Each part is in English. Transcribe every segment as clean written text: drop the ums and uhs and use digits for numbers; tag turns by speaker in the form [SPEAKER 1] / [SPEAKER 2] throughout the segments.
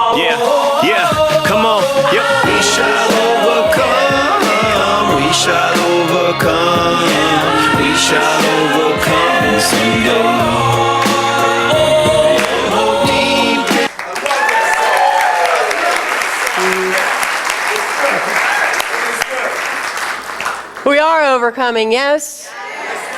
[SPEAKER 1] Yeah, yeah, come on. Yep. We shall overcome. We shall overcome. We shall overcome someday.
[SPEAKER 2] We are overcoming, yes?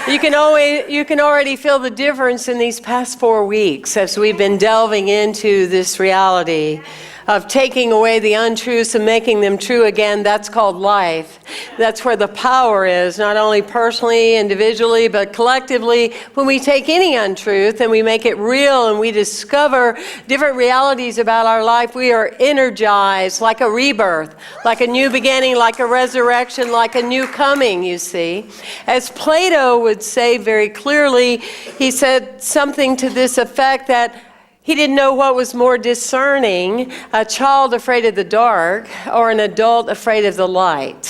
[SPEAKER 2] You can already feel the difference in these past 4 weeks as we've been delving into this reality of taking away the untruths and making them true again. That's called life. That's where the power is, not only personally, individually, but collectively. When we take any untruth and we make it real and we discover different realities about our life, we are energized like a rebirth, like a new beginning, like a resurrection, like a new coming, you see. As Plato would say very clearly, he said something to this effect that he didn't know what was more discerning, a child afraid of the dark or an adult afraid of the light.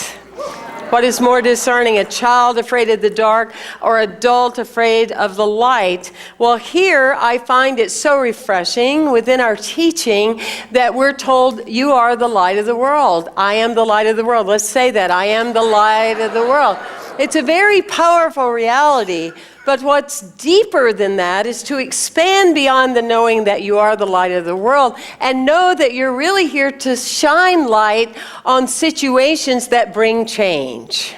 [SPEAKER 2] What is more discerning, a child afraid of the dark or adult afraid of the light? Well, here I find it so refreshing within our teaching that we're told you are the light of the world. I am the light of the world. Let's say that. I am the light of the world. It's a very powerful reality. But what's deeper than that is to expand beyond the knowing that you are the light of the world and know that you're really here to shine light on situations that bring change.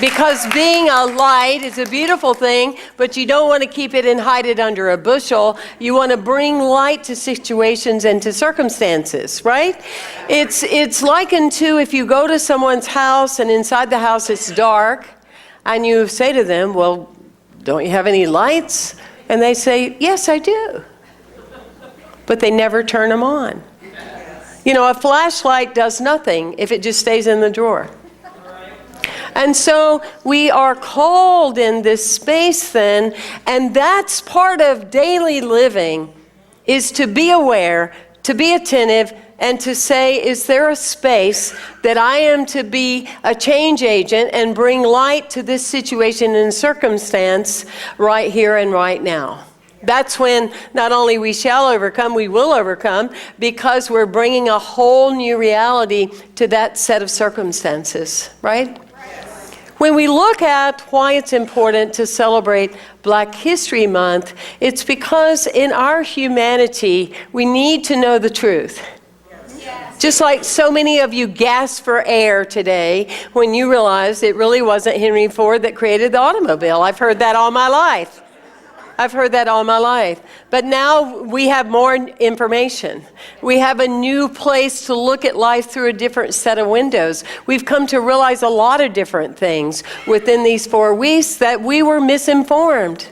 [SPEAKER 2] Because being a light is a beautiful thing, but you don't want to keep it and hide it under a bushel. You want to bring light to situations and to circumstances, right? It's likened to if you go to someone's house and inside the house it's dark and you say to them, well, don't you have any lights? And they say, yes, I do. But they never turn them on. You know, a flashlight does nothing if it just stays in the drawer. And so we are called in this space then, and that's part of daily living, is to be aware, to be attentive, and to say, is there a space that I am to be a change agent and bring light to this situation and circumstance right here and right now? That's when not only we shall overcome, we will overcome, because we're bringing a whole new reality to that set of circumstances, right? When we look at why it's important to celebrate Black History Month, it's because in our humanity, we need to know the truth. Just like so many of you gasped for air today when you realized it really wasn't Henry Ford that created the automobile. I've heard that all my life. But now we have more information. We have a new place to look at life through a different set of windows. We've come to realize a lot of different things within these 4 weeks that we were misinformed.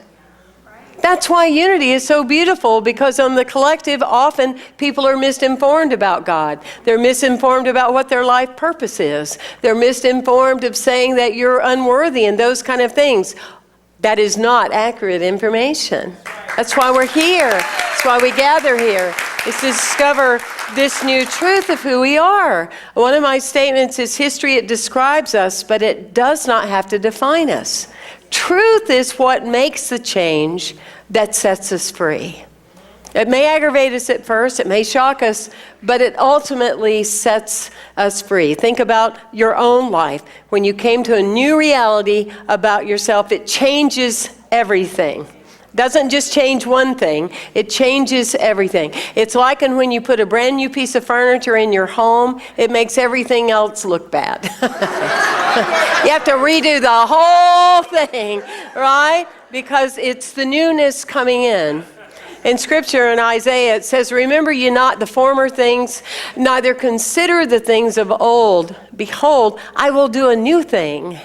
[SPEAKER 2] That's why unity is so beautiful, because on the collective, often people are misinformed about God. They're misinformed about what their life purpose is. They're misinformed of saying that you're unworthy and those kind of things. That is not accurate information. That's why we're here. That's why we gather here, is to discover this new truth of who we are. One of my statements is history, it describes us, but it does not have to define us. Truth is what makes the change that sets us free. It may aggravate us at first, it may shock us, but it ultimately sets us free. Think about your own life. When you came to a new reality about yourself, it changes everything. Doesn't just change one thing, it changes everything. It's like when you put a brand new piece of furniture in your home, it makes everything else look bad. You have to redo the whole thing, right? Because it's the newness coming in. In Scripture in Isaiah, it says, remember ye not the former things, neither consider the things of old. Behold, I will do a new thing.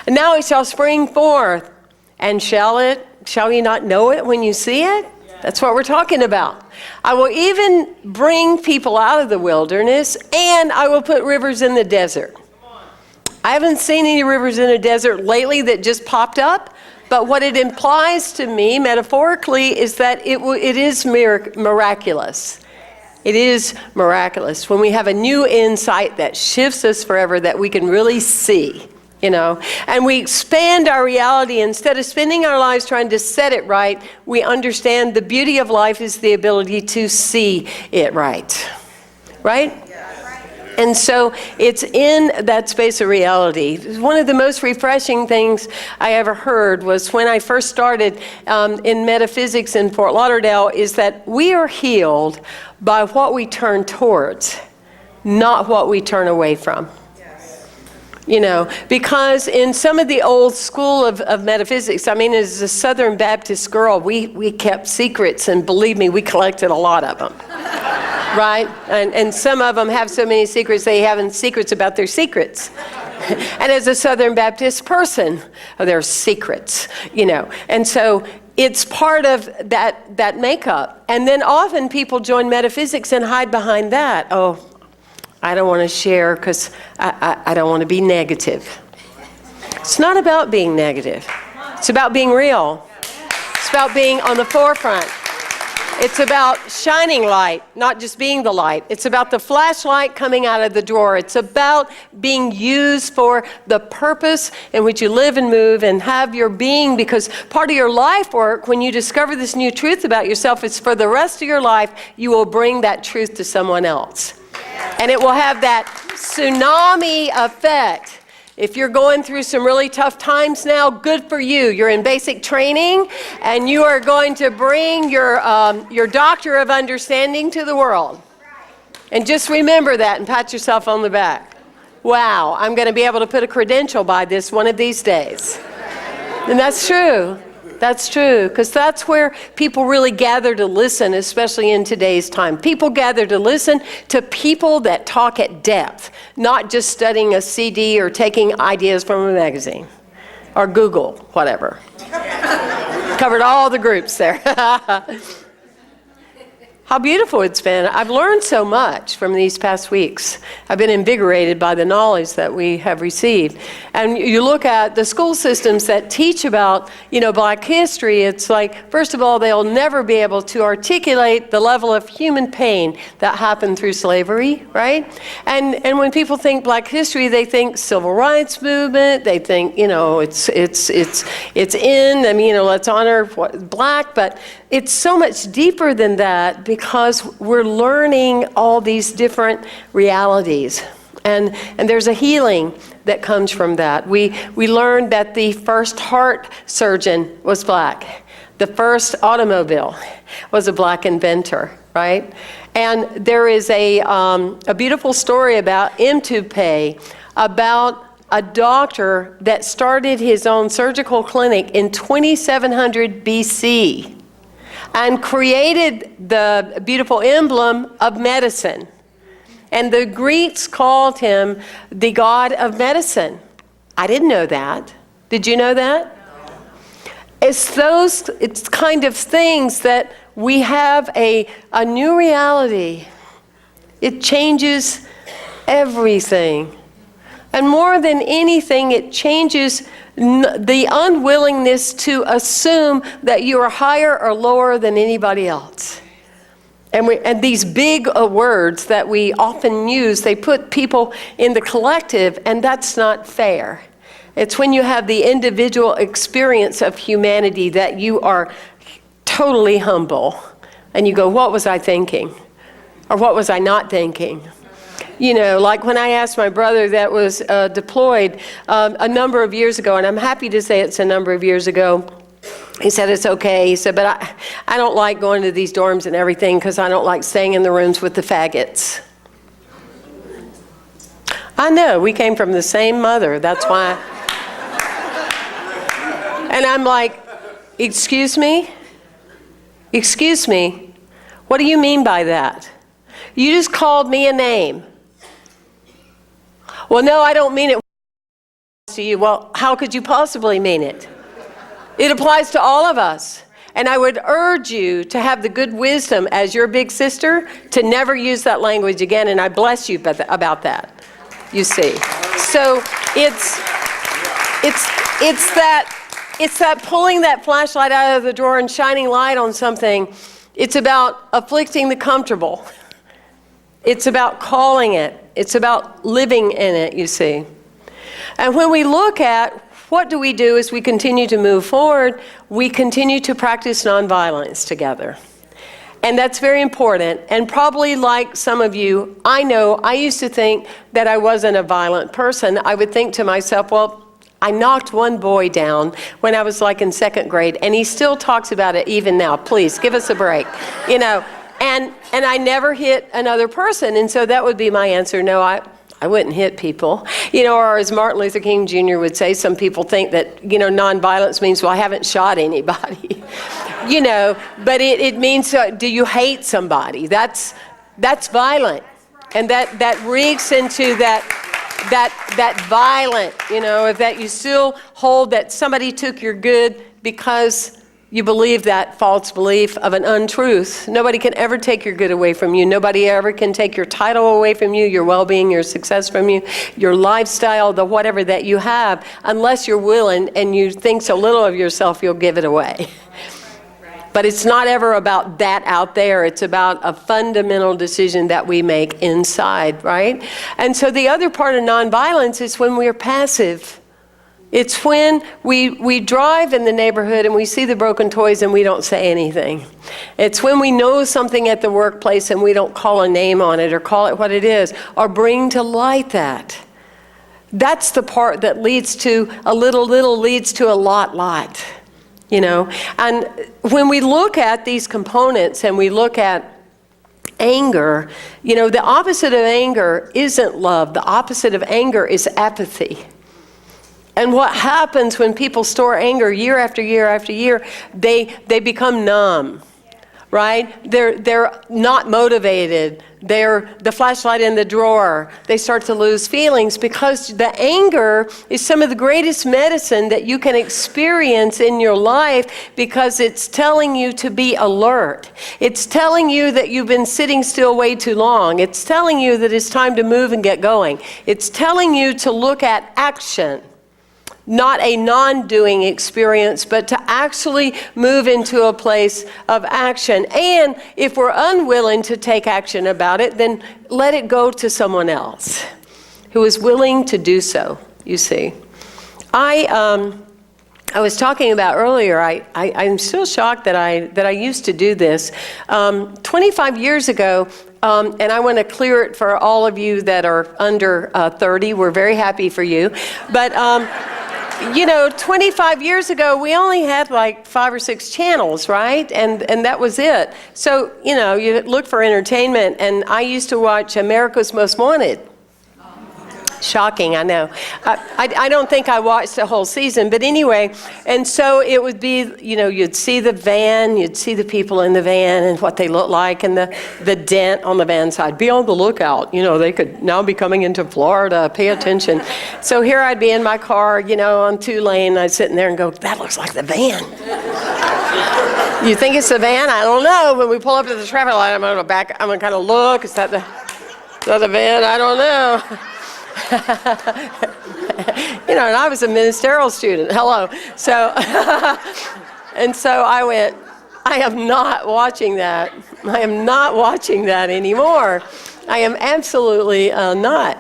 [SPEAKER 2] And now it shall spring forth. And shall ye not know it when you see it? That's what we're talking about. I will even bring people out of the wilderness, and I will put rivers in the desert. I haven't seen any rivers in a desert lately that just popped up. But what it implies to me, metaphorically, is that it is miraculous. It is miraculous when we have a new insight that shifts us forever, that we can really see, you know. And we expand our reality. Instead of spending our lives trying to set it right, we understand the beauty of life is the ability to see it right. right? And so it's in that space of reality. One of the most refreshing things I ever heard was when I first started in metaphysics in Fort Lauderdale, is that we are healed by what we turn towards, not what we turn away from. You know, because in some of the old school of metaphysics, I mean, as a Southern Baptist girl, we kept secrets, and believe me, we collected a lot of them. Right? And some of them have so many secrets, they have secrets about their secrets. And as a Southern Baptist person, there are secrets, you know. And so it's part of that makeup. And then often people join metaphysics and hide behind that. Oh, I don't want to share because I don't want to be negative. It's not about being negative. It's about being real. It's about being on the forefront. It's about shining light, not just being the light. It's about the flashlight coming out of the drawer. It's about being used for the purpose in which you live and move and have your being, because part of your life work, when you discover this new truth about yourself, is for the rest of your life, you will bring that truth to someone else. And it will have that tsunami effect. If you're going through some really tough times now, good for you. You're in basic training, and you are going to bring your doctor of understanding to the world. And just remember that and pat yourself on the back. Wow, I'm going to be able to put a credential by this one of these days. And that's true. That's true, because that's where people really gather to listen, especially in today's time. People gather to listen to people that talk at depth, not just studying a CD or taking ideas from a magazine or Google, whatever. Covered all the groups there. How beautiful it's been. I've learned so much from these past weeks. I've been invigorated by the knowledge that we have received. And you look at the school systems that teach about, you know, Black history, it's like, first of all, they'll never be able to articulate the level of human pain that happened through slavery, right? And when people think Black history, they think civil rights movement, they think, you know, it's in, I mean, you know, let's honor Black, but it's so much deeper than that, because we're learning all these different realities. And there's a healing that comes from that. We learned that the first heart surgeon was Black. The first automobile was a Black inventor, right? And there is a beautiful story about Mtupe, about a doctor that started his own surgical clinic in 2700 BC. And created the beautiful emblem of medicine. And the Greeks called him the god of medicine. I didn't know that. Did you know that? It's kind of things that we have a new reality. It changes everything. And more than anything, it changes the unwillingness to assume that you are higher or lower than anybody else. And these big words that we often use, they put people in the collective, and that's not fair. It's when you have the individual experience of humanity that you are totally humble. And you go, what was I thinking? Or what was I not thinking? You know, like when I asked my brother that was deployed a number of years ago, and I'm happy to say it's a number of years ago, he said, it's okay. He said, but I don't like going to these dorms and everything because I don't like staying in the rooms with the faggots. I know, we came from the same mother, that's why. And I'm like, excuse me? Excuse me? What do you mean by that? You just called me a name. Well, no, I don't mean it to you. Well, how could you possibly mean it? It applies to all of us. And I would urge you to have the good wisdom as your big sister to never use that language again, and I bless you about that, you see. So it's that pulling that flashlight out of the drawer and shining light on something. It's about afflicting the comfortable. It's about calling it. It's about living in it, you see. And when we look at what do we do as we continue to move forward, we continue to practice nonviolence together. And that's very important. And probably like some of you, I know I used to think that I wasn't a violent person. I would think to myself, well, I knocked one boy down when I was like in second grade, and he still talks about it even now. Please, give us a break. You know, and I never hit another person. And so that would be my answer. No, I wouldn't hit people. You know, or as Martin Luther King Jr. would say, some people think that, you know, nonviolence means, well, I haven't shot anybody. You know, but it means, do you hate somebody? That's violent. And that reeks into that violent, you know, if that you still hold that somebody took your good because you believe that false belief of an untruth. Nobody can ever take your good away from you. Nobody ever can take your title away from you, your well-being, your success from you, your lifestyle, the whatever that you have, unless you're willing and you think so little of yourself, you'll give it away. But it's not ever about that out there. It's about a fundamental decision that we make inside, right? And so the other part of nonviolence is when we're passive. It's when we drive in the neighborhood and we see the broken toys and we don't say anything. It's when we know something at the workplace and we don't call a name on it or call it what it is or bring to light that. That's the part that leads to a little leads to a lot. You know, and when we look at these components and we look at anger, you know, the opposite of anger isn't love. The opposite of anger is apathy. And what happens when people store anger year after year after year, they become numb, right? They're not motivated. They're the flashlight in the drawer. They start to lose feelings because the anger is some of the greatest medicine that you can experience in your life because it's telling you to be alert. It's telling you that you've been sitting still way too long. It's telling you that it's time to move and get going. It's telling you to look at action. Not a non-doing experience, but to actually move into a place of action. And if we're unwilling to take action about it, then let it go to someone else who is willing to do so, you see. I was talking about earlier, I'm still shocked that I used to do this. 25 years ago, and I want to clear it for all of you that are under 30. We're very happy for you. But you know, 25 years ago, we only had like 5 or 6 channels, right? And that was it. So, you know, you look for entertainment, and I used to watch America's Most Wanted. Shocking, I know. I don't think I watched the whole season, but anyway, and so it would be, you know, you'd see the van, you'd see the people in the van and what they look like, and the dent on the van side. Be on the lookout, you know, they could now be coming into Florida, pay attention. So here I'd be in my car, you know, on 2-lane, I'd sit in there and go, that looks like the van. You think it's the van? I don't know. When we pull up to the traffic light, I'm going to kind of look, is that the van? I don't know. You know, and I was a ministerial student. Hello. So, and so I went, I am not watching that. I am not watching that anymore. I am absolutely not.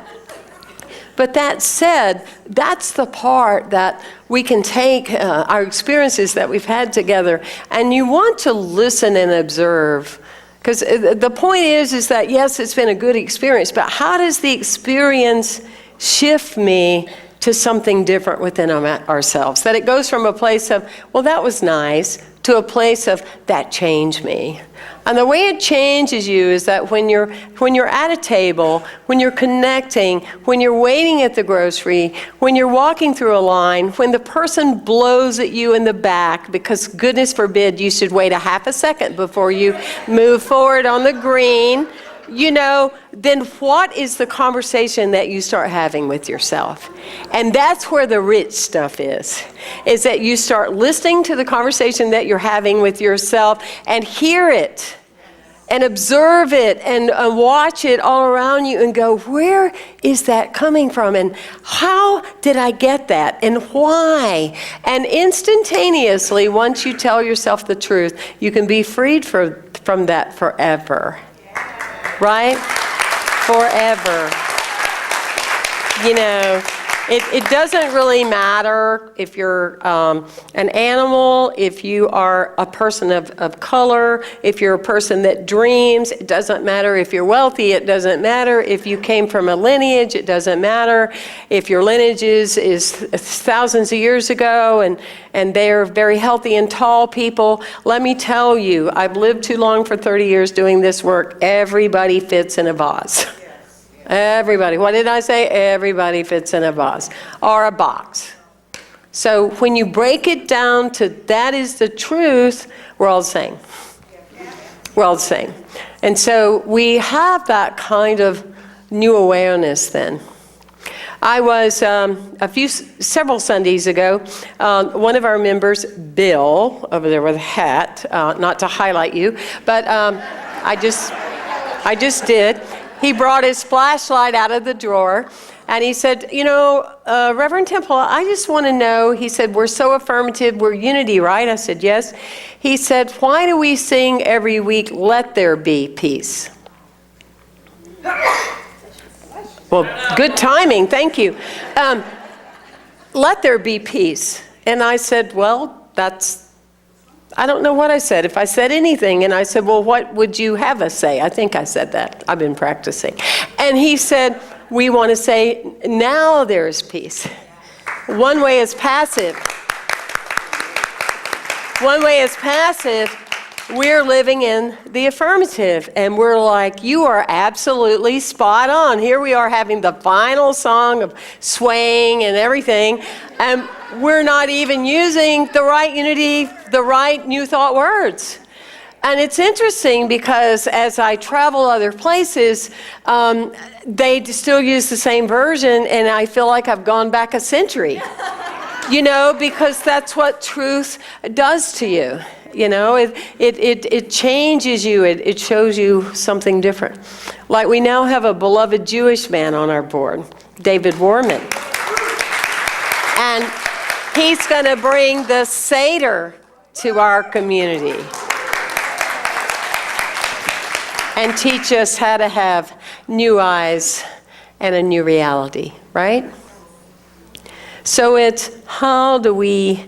[SPEAKER 2] But that said, that's the part that we can take our experiences that we've had together, and you want to listen and observe. Because the point is that, yes, it's been a good experience, but how does the experience shift me to something different within ourselves? That it goes from a place of, well, that was nice, to a place of, that changed me. And the way it changes you is that when you're at a table, when you're connecting, when you're waiting at the grocery, when you're walking through a line, when the person blows at you in the back, because goodness forbid you should wait a half a second before you move forward on the green, you know, then what is the conversation that you start having with yourself? And that's where the rich stuff is that you start listening to the conversation that you're having with yourself and hear it and observe it and watch it all around you and go, where is that coming from? And how did I get that? And why? And instantaneously, once you tell yourself the truth, you can be freed from that forever. Right? Forever. You know, It doesn't really matter if you're an animal, if you are a person of color, if you're a person that dreams. It doesn't matter if you're wealthy. It doesn't matter if you came from a lineage. It doesn't matter if your lineage is thousands of years ago and they're very healthy and tall people. Let me tell you, I've lived too long for 30 years doing this work. Everybody fits in a vase. Everybody. What did I say? Everybody fits in a vase or a box. So when you break it down to that is the truth, we're all the same. We're all the same. And so we have that kind of new awareness then. I was several Sundays ago, one of our members, Bill, over there with a hat, not to highlight you, but I just did. He brought his flashlight out of the drawer, and he said, you know, Reverend Temple, I just want to know, he said, we're so affirmative, we're unity, right? I said, yes. He said, why do we sing every week, let there be peace? Well, good timing, thank you. Let there be peace. And I said, well, I don't know what I said. If I said anything, and I said, well, what would you have us say? I think I said that. I've been practicing. And he said, we want to say, now there is peace. One way is passive. One way is passive. We're living in the affirmative. And we're like, you are absolutely spot on. Here we are having the final song of swaying and everything. And we're not even using the right unity, the right new thought words. And it's interesting because as I travel other places, they still use the same version, and I feel like I've gone back a century. You know, because that's what truth does to you. You know, it changes you. It shows you something different. Like we now have a beloved Jewish man on our board, David Warman. And he's going to bring the Seder to our community and teach us how to have new eyes and a new reality, right? So it's how do we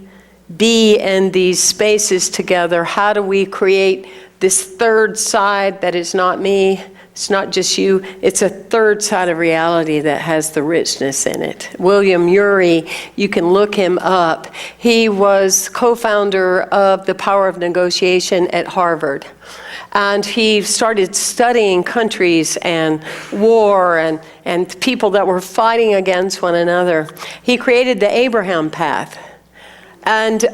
[SPEAKER 2] be in these spaces together? How do we create this third side that is not me? It's not just you. It's a third side of reality that has the richness in it. William Ury, you can look him up. He was co-founder of The Power of Negotiation at Harvard. And he started studying countries and war and people that were fighting against one another. He created the Abraham Path. And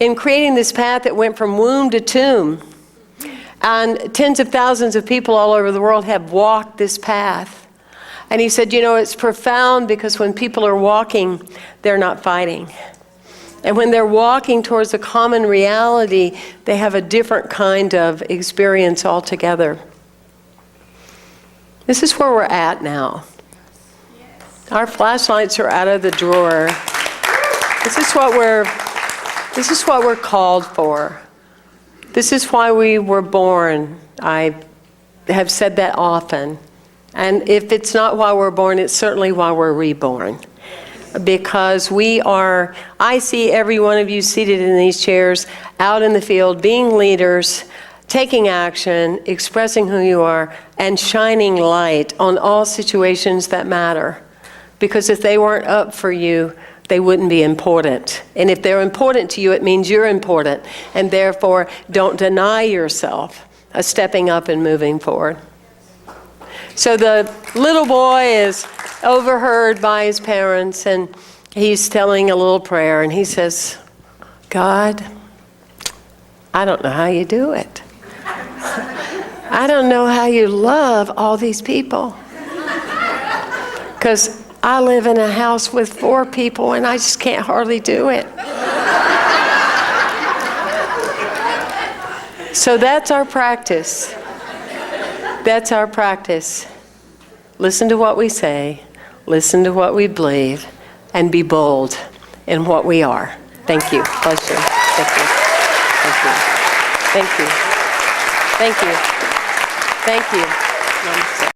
[SPEAKER 2] in creating this path, it went from womb to tomb. And tens of thousands of people all over the world have walked this path. And he said, you know, it's profound because when people are walking, they're not fighting. And when they're walking towards a common reality, they have a different kind of experience altogether. This is where we're at now. Our flashlights are out of the drawer. This is what we're called for. This is why we were born. I have said that often. And if it's not why we're born, it's certainly why we're reborn. Because I see every one of you seated in these chairs, out in the field, being leaders, taking action, expressing who you are, and shining light on all situations that matter. Because if they weren't up for you, they wouldn't be important. And if they're important to you, it means you're important. And therefore, don't deny yourself stepping up and moving forward. So the little boy is overheard by his parents, and he's telling a little prayer, and he says, God, I don't know how you do it. I don't know how you love all these people. Because I live in a house with 4 people, and I just can't hardly do it. So that's our practice. That's our practice. Listen to what we say, listen to what we believe, and be bold in what we are. Thank you. Pleasure. Thank you. Thank you. Thank you. Thank you. Thank you. Namaste.